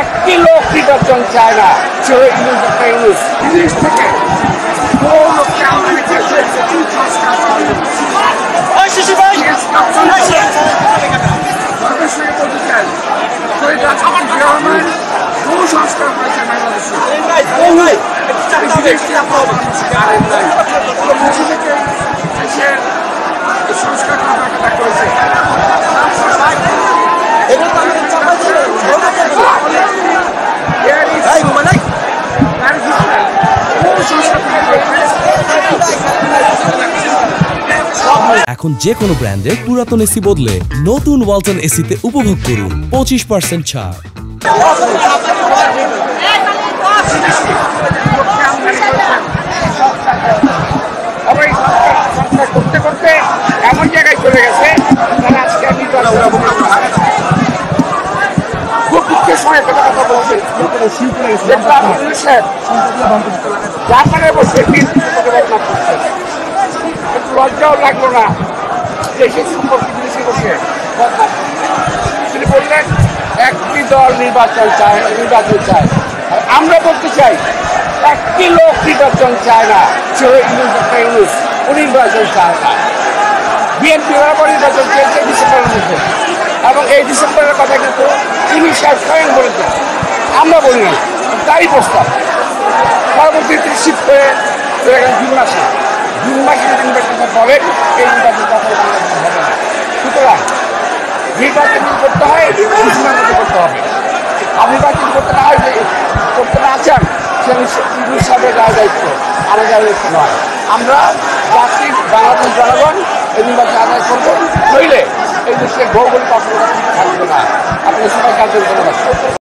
একটি লোক নির্বাচন চায় না, সে ইউনুস ডক্টর ইউনুস। বিদেশ থেকে কোনো লোককে আমরা সঙ্গে বলতে চাই, শহীদ রাষ্ট্রপতি জিয়া রহমান বহু সংস্কার করেছেন বাংলাদেশে, দেশের সংস্কার কথা করেছে। এখন যে কোনো ব্র্যান্ডের পুরাতন এসি বদলে নতুন ওয়ালটন এসিতে উপভোগ করুন 25% ছাড়। করতে করতে এমন জায়গায় চলে গেছে, তারা আজকে খুব দুঃখের সময় কথা কথা বলছে। জাপানে বসে লজ্জাও লাগলো না দেশের সম্পর্কে বিদেশে বসে তিনি বললেন একটি দল নির্বাচন চায়। আর আমরা বলতে চাই একটি লোক নির্বাচন চায় না, সে ইউনুস ডক্টর ইউনুস, উনি নির্বাচন চায় না। বিএনপি বরাবর নির্বাচন চেয়েছে ডিসেম্বরের মধ্যে, এবং এই ডিসেম্বরের কথা কিন্তু তিনি স্বয়ং বলেছেন, আমরা বলি না, তারই প্রস্তাব। পরবর্তীতে শিফট করে জুন মাসে যদি নির্বাচন করেন, এই নির্বাচনটা হবে না। সুতরাং নির্বাচন করতে হয়, ডিসেম্বরের মধ্যে করতে হবে। আপনি নির্বাচন করতে না হয়, করতে না চান, সে ইউনুস সাহেবের দায়িত্ব, আমাদের দায়িত্ব নয়। আমরা জাতির বাংলাদেশ জনগণ এই নির্বাচন আদায় করবো, নইলে এই দেশের ভৌগোলিক অসুবিধা থাকবে না। আপনার সবাই কাজের ধন্যবাদ।